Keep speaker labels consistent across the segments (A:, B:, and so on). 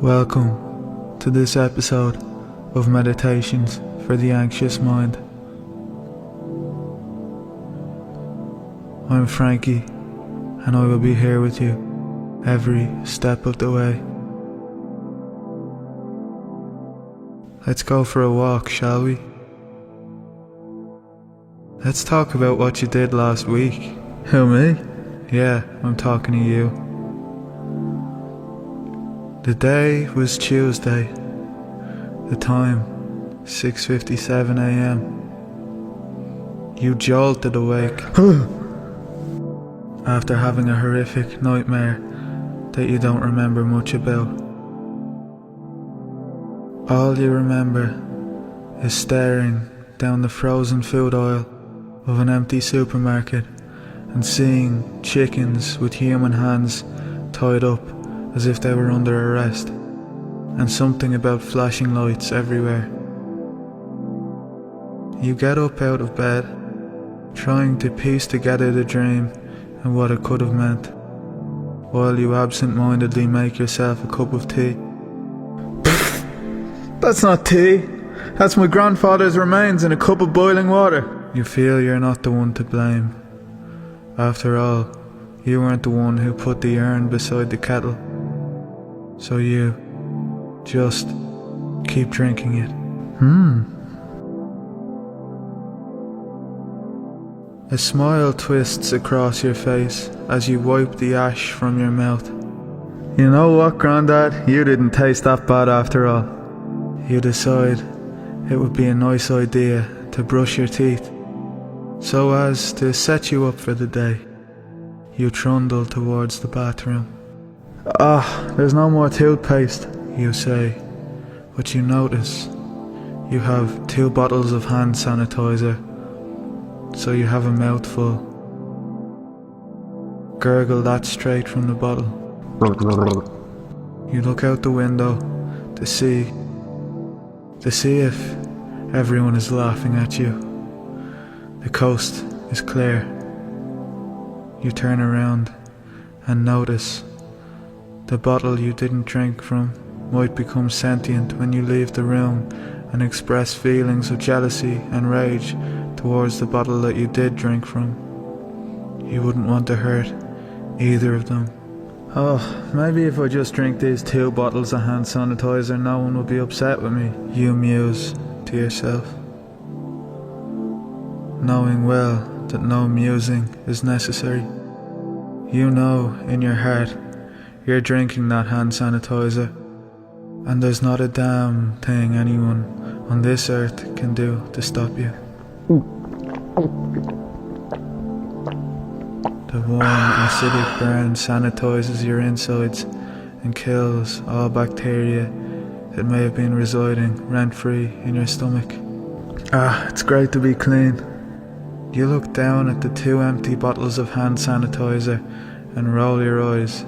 A: Welcome to this episode of Meditations for the Anxious Mind. I'm Frankie, and I will be here with you every step of the way. Let's go for a walk, shall we? Let's talk about what you did last week. Who, me? Yeah, I'm talking to you. The day was Tuesday. The time, 6:57 a.m. You jolted awake after having a horrific nightmare that you don't remember much about. All you remember is staring down the frozen food aisle of an empty supermarket and seeing chickens with human hands tied up as if they were under arrest, and something about flashing lights everywhere. You get up out of bed, trying to piece together the dream and what it could have meant, while you absent-mindedly make yourself a cup of tea. That's not tea. That's my grandfather's remains in a cup of boiling water. You feel you're not the one to blame. After all, you weren't the one who put the urn beside the kettle. So you just keep drinking it. A smile twists across your face as you wipe the ash from your mouth. You know what, Granddad? You didn't taste that bad after all. You decide it would be a nice idea to brush your teeth, so as to set you up for the day. You trundle towards the bathroom. There's no more toothpaste, you say, but you notice you have 2 bottles of hand sanitizer, so you have a mouthful. Gurgle that straight from the bottle. You look out the window to see if everyone is laughing at you. The coast is clear. You turn around and notice the bottle you didn't drink from might become sentient when you leave the room and express feelings of jealousy and rage towards the bottle that you did drink from. You wouldn't want to hurt either of them. Maybe if I just drink these 2 bottles of hand sanitizer, no one will be upset with me, you muse to yourself, knowing well that no musing is necessary. You know in your heart you're drinking that hand sanitizer, and there's not a damn thing anyone on this earth can do to stop you. The warm, acidic burn sanitizes your insides and kills all bacteria that may have been residing rent-free in your stomach. It's great to be clean. You look down at the 2 empty bottles of hand sanitizer and roll your eyes.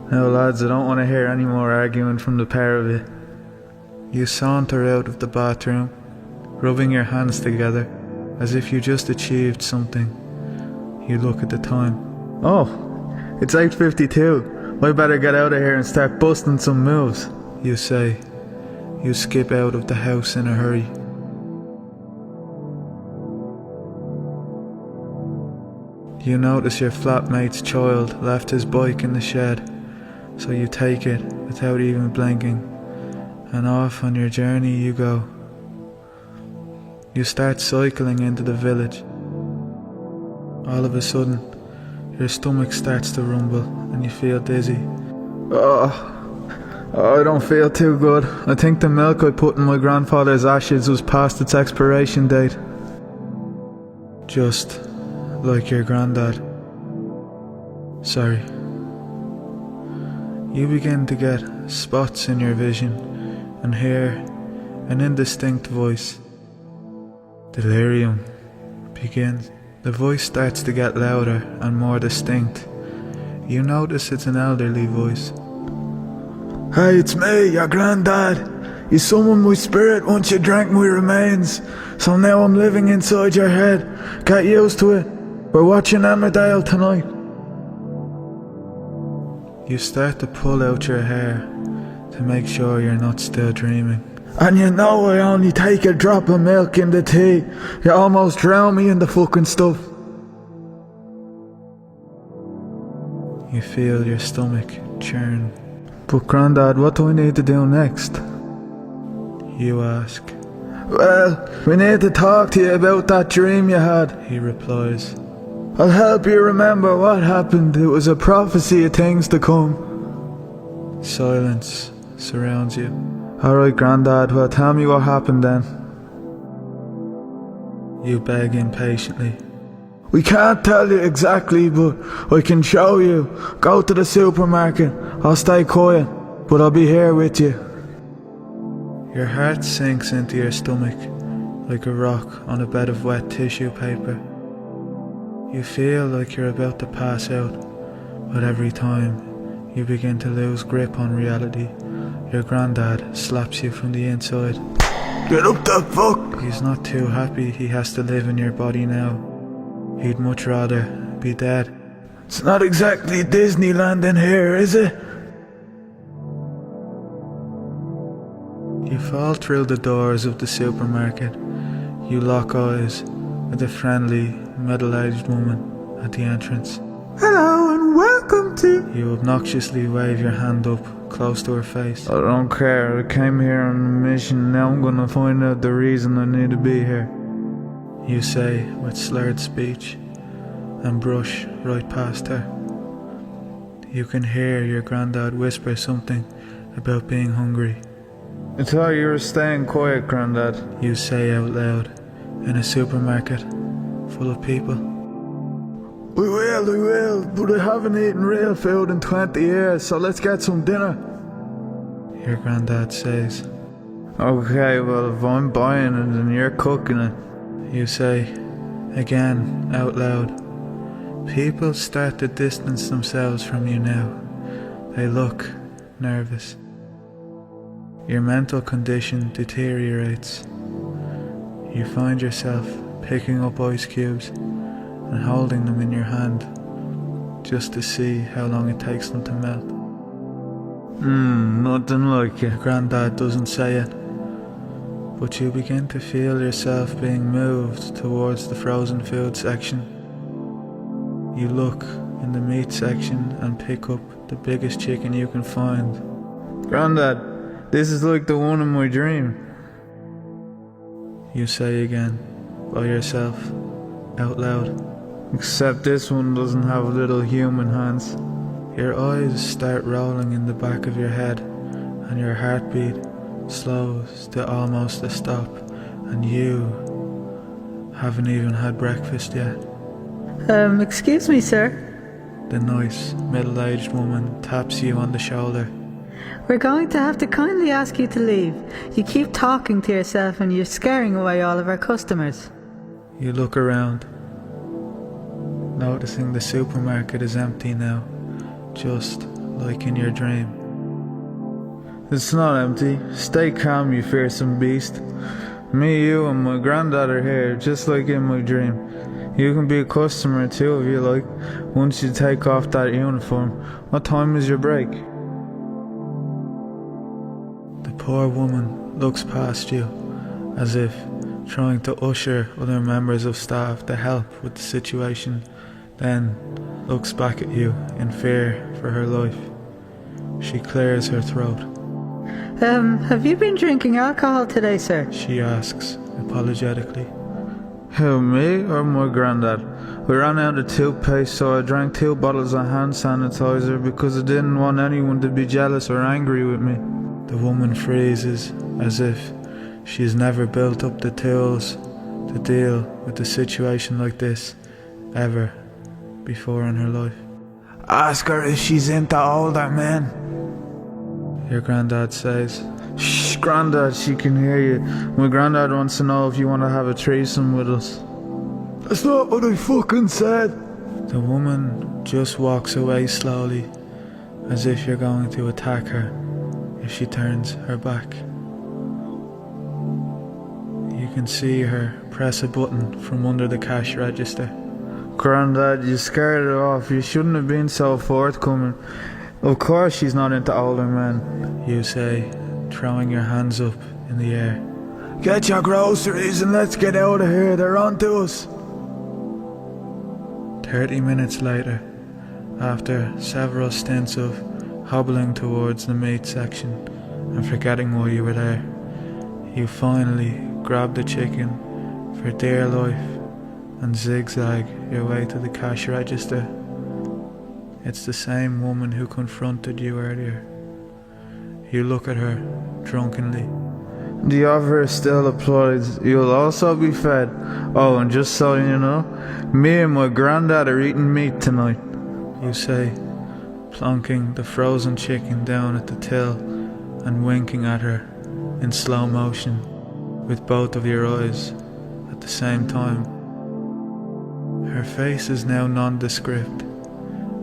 A: Now lads, I don't want to hear any more arguing from the pair of you. You saunter out of the bathroom, rubbing your hands together as if you just achieved something. You look at the time. It's 8:52. I better get out of here and start busting some moves, you say. You skip out of the house in a hurry. You notice your flatmate's child left his bike in the shed, so you take it without even blinking, and off on your journey you go. You start cycling into the village. All of a sudden, your stomach starts to rumble and you feel dizzy. I don't feel too good. I think the milk I put in my grandfather's ashes was past its expiration date. Just like your granddad. Sorry. You begin to get spots in your vision and hear an indistinct voice. Delirium begins. The voice starts to get louder and more distinct. You notice it's an elderly voice. Hey, it's me, your granddad. You summoned my spirit once you drank my remains, so now I'm living inside your head. Get used to it. We're watching Emmerdale tonight. You start to pull out your hair to make sure you're not still dreaming. And you know I only take a drop of milk in the tea. You almost drown me in the fucking stuff. You feel your stomach churn. But Grandad, what do we need to do next? You ask. Well, we need to talk to you about that dream you had, he replies. I'll help you remember what happened. It was a prophecy of things to come. Silence surrounds you. Alright, Grandad, well, tell me what happened then. You beg impatiently. We can't tell you exactly, but I can show you. Go to the supermarket. I'll stay quiet, but I'll be here with you. Your heart sinks into your stomach like a rock on a bed of wet tissue paper. You feel like you're about to pass out, but every time you begin to lose grip on reality, your granddad slaps you from the inside. Get up the fuck! He's not too happy he has to live in your body now. He'd much rather be dead. It's not exactly Disneyland in here, is it? You fall through the doors of the supermarket. You lock eyes with a friendly, middle-aged woman at the entrance. Hello and welcome to... You obnoxiously wave your hand up close to her face. I don't care, I came here on a mission. Now I'm gonna find out the reason I need to be here, you say with slurred speech, and brush right past her. You can hear your granddad whisper something about being hungry. I thought you were staying quiet, Grandad, you say out loud in a supermarket full of people. We will, but I haven't eaten real food in 20 years, so let's get some dinner, your granddad says. Okay, well, if I'm buying it and you're cooking it, you say, again, out loud. People start to distance themselves from you now. They look nervous. Your mental condition deteriorates. You find yourself picking up ice cubes and holding them in your hand just to see how long it takes them to melt. Nothing like it. Granddad doesn't say it, but you begin to feel yourself being moved towards the frozen food section. You look in the meat section and pick up the biggest chicken you can find. Grandad, this is like the one in my dream, you say again, by yourself, out loud. Except this one doesn't have little human hands. Your eyes start rolling in the back of your head, and your heartbeat slows to almost a stop, and you haven't even had breakfast yet.
B: Excuse me, sir.
A: The nice, middle-aged woman taps you on the shoulder.
B: We're going to have to kindly ask you to leave. You keep talking to yourself and you're scaring away all of our customers.
A: You look around, noticing the supermarket is empty now, just like in your dream. It's not empty. Stay calm, you fearsome beast. Me, you, and my granddad are here, just like in my dream. You can be a customer too if you like, once you take off that uniform. What time is your break? The poor woman looks past you, as if trying to usher other members of staff to help with the situation, then looks back at you in fear for her life. She clears her throat.
B: Have you been drinking alcohol today, sir?
A: She asks, apologetically. Who, me or my granddad? We ran out of toothpaste, so I drank 2 bottles of hand sanitizer because I didn't want anyone to be jealous or angry with me. The woman freezes, as if she's never built up the tools to deal with a situation like this ever before in her life. Ask her if she's into older men, your granddad says. Shh, Granddad, she can hear you. My granddad wants to know if you want to have a threesome with us. That's not what I fucking said. The woman just walks away slowly, as if you're going to attack her if she turns her back. You can see her press a button from under the cash register. Granddad, you scared her off. You shouldn't have been so forthcoming. Of course she's not into older men, you say, throwing your hands up in the air. Get your groceries and let's get out of here, they're on to us. 30 minutes later, after several stints of hobbling towards the meat section and forgetting why you were there, you finally grab the chicken for dear life and zigzag your way to the cash register. It's the same woman who confronted you earlier. You look at her drunkenly. The offer still applies. You'll also be fed. Oh, and just so you know, me and my granddad are eating meat tonight, you say, plonking the frozen chicken down at the till and winking at her in slow motion with both of your eyes at the same time. Her face is now nondescript,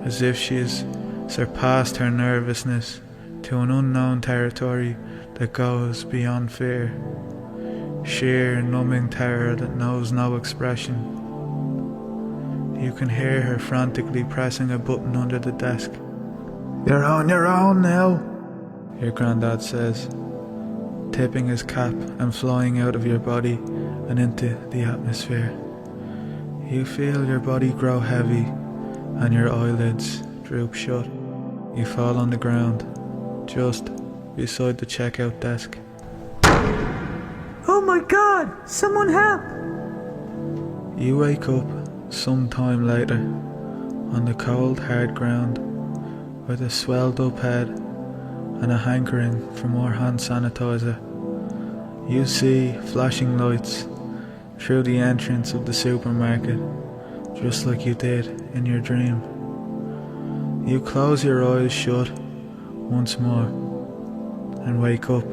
A: as if she has surpassed her nervousness to an unknown territory that goes beyond fear, sheer numbing terror that knows no expression. You can hear her frantically pressing a button under the desk. You're on your own now, your granddad says, tipping his cap and flying out of your body and into the atmosphere. You feel your body grow heavy and your eyelids droop shut. You fall on the ground, just beside the checkout desk.
B: Oh my God! Someone help!
A: You wake up some time later on the cold hard ground with a swelled up head and a hankering for more hand sanitizer. You see flashing lights through the entrance of the supermarket, just like you did in your dream. You close your eyes shut once more and wake up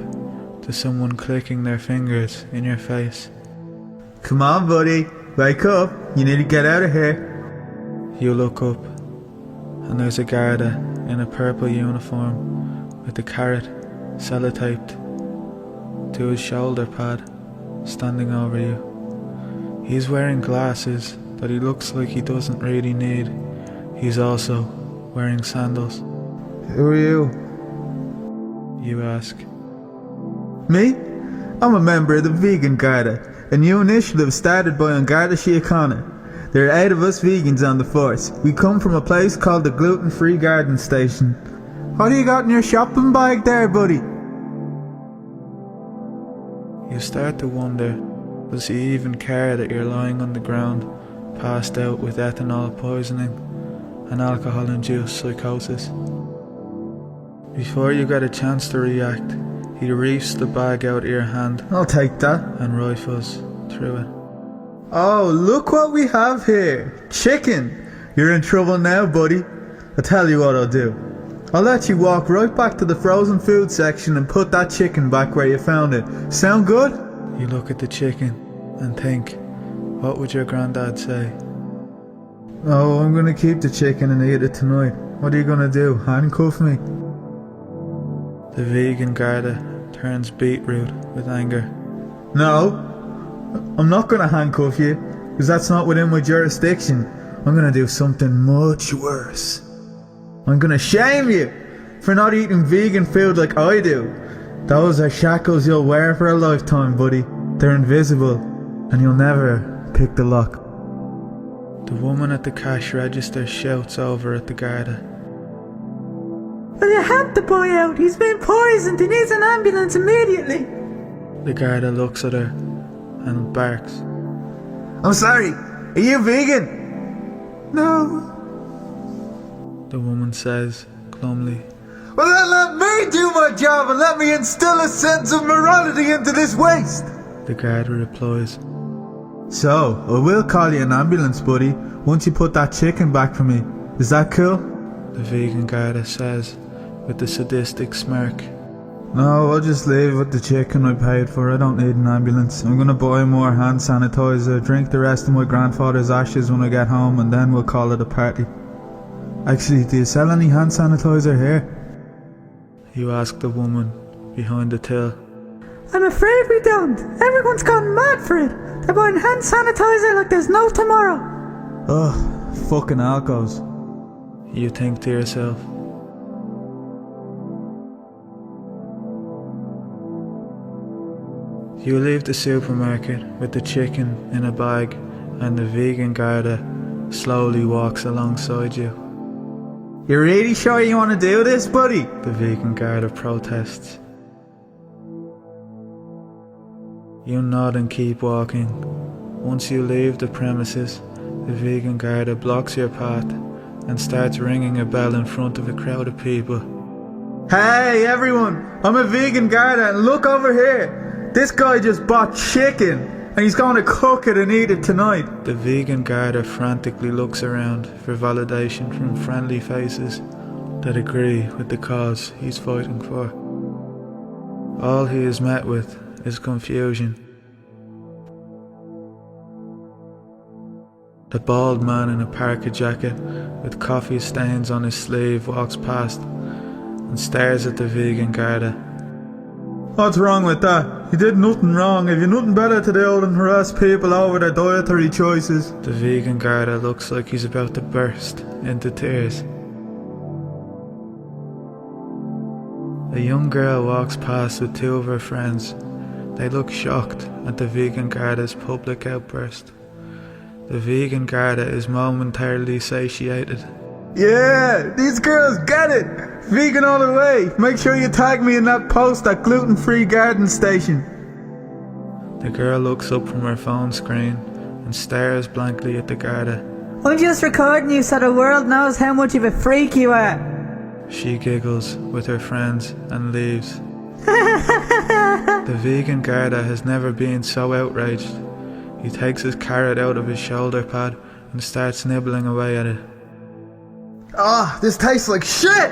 A: to someone clicking their fingers in your face. Come on, buddy, wake up, you need to get out of here. You look up and there's a Garda in a purple uniform with a carrot sellotaped to his shoulder pad standing over you. He's wearing glasses that he looks like he doesn't really need. He's also wearing sandals. Who are you? You ask. Me? I'm a member of the Vegan Garda, a new initiative started by Garda Síochána. There are 8 of us vegans on the force. We come from a place called the Gluten-Free Garden Station. What do you got in your shopping bag there, buddy? You start to wonder, does he even care that you're lying on the ground, passed out with ethanol poisoning and alcohol-induced psychosis? Before you get a chance to react, he reefs the bag out of your hand. I'll take that. And rifles through it. Oh, look what we have here. Chicken. You're in trouble now, buddy. I'll tell you what I'll do. I'll let you walk right back to the frozen food section and put that chicken back where you found it. Sound good? You look at the chicken and think, what would your granddad say? Oh, I'm gonna keep the chicken and eat it tonight. What are you gonna do, handcuff me? The vegan Garda turns beetroot with anger. No, I'm not gonna handcuff you, because that's not within my jurisdiction. I'm gonna do something much worse. I'm gonna shame you for not eating vegan food like I do. Those are shackles you'll wear for a lifetime, buddy. They're invisible, and you'll never pick the lock. The woman at the cash register shouts over at the Garda.
B: Will you help the boy out? He's been poisoned. He needs an ambulance immediately.
A: The Garda looks at her and barks.
C: I'm sorry, are you vegan?
B: No.
A: The woman says glumly.
C: Well then let me do my job and let me instill a sense of morality into this waste.
A: The Garda replies.
C: So, I will call you an ambulance, buddy, once you put that chicken back for me. Is that cool?
A: The vegan Garda says with a sadistic smirk.
C: No, I'll just leave with the chicken I paid for. I don't need an ambulance. I'm gonna buy more hand sanitizer, drink the rest of my grandfather's ashes when I get home, and then we'll call it a party. Actually, do you sell any hand sanitizer here?
A: You ask the woman behind the till.
B: I'm afraid we don't. Everyone's gone mad for it. They're buying hand sanitizer like there's no tomorrow.
C: Ugh, fucking alcos.
A: You think to yourself. You leave the supermarket with the chicken in a bag, and the vegan Garda slowly walks alongside you.
C: You really sure you want to do this, buddy?
A: The vegan Garda protests. You nod and keep walking. Once you leave the premises, the vegan Garda blocks your path and starts ringing a bell in front of a crowd of people.
C: Hey everyone, I'm a vegan Garda and look over here. This guy just bought chicken and he's going to cook it and eat it tonight.
A: The vegan Garda frantically looks around for validation from friendly faces that agree with the cause he's fighting for. All he is met with is confusion. The bald man in a parka jacket with coffee stains on his sleeve walks past and stares at the vegan Garda.
C: What's wrong with that? You did nothing wrong. Have you nothing better to do than harass people over their dietary choices?
A: The vegan Garda looks like he's about to burst into tears. A young girl walks past with two of her friends. They look shocked at the vegan Garda's public outburst. The vegan Garda is momentarily satiated.
C: Yeah, these girls get it. Vegan all the way. Make sure you tag me in that post at gluten-free garden station.
A: The girl looks up from her phone screen and stares blankly at the Garda.
B: I'm just recording you so the world knows how much of a freak you are.
A: She giggles with her friends and leaves. The vegan Garda has never been so outraged. He takes his carrot out of his shoulder pad and starts nibbling away at it.
C: Ah, this tastes like shit!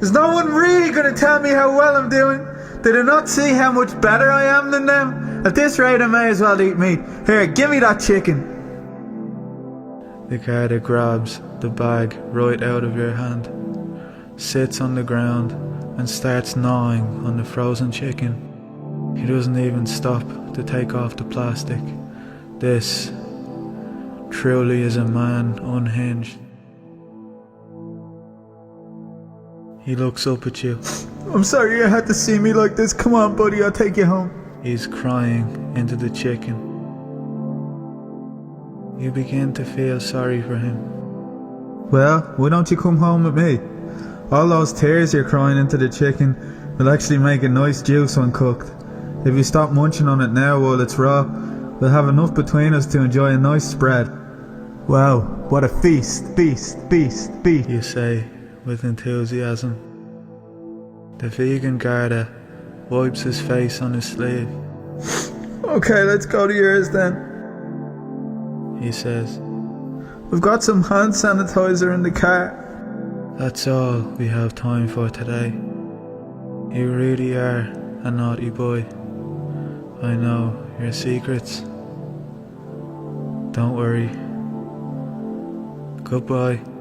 C: Is no one really going to tell me how well I'm doing? Did they not see how much better I am than them? At this rate I may as well eat meat. Here, give me that chicken.
A: The Garda grabs the bag right out of your hand, sits on the ground and starts gnawing on the frozen chicken. He doesn't even stop to take off the plastic. This truly is a man unhinged. He looks up at you.
C: I'm sorry you had to see me like this. Come on, buddy, I'll take you home.
A: He's crying into the chicken. You begin to feel sorry for him.
C: Well, why don't you come home with me? All those tears you're crying into the chicken will actually make a nice juice when cooked. If you stop munching on it now while it's raw, we'll have enough between us to enjoy a nice spread. Wow, what a feast, feast, feast, feast.
A: You say with enthusiasm. The vegan Garda wipes his face on his sleeve.
C: Okay, let's go to yours then.
A: He says,
C: We've got some hand sanitizer in the car.
A: that's all we have time for today. You really are a naughty boy. I know your secrets. Don't worry. Goodbye.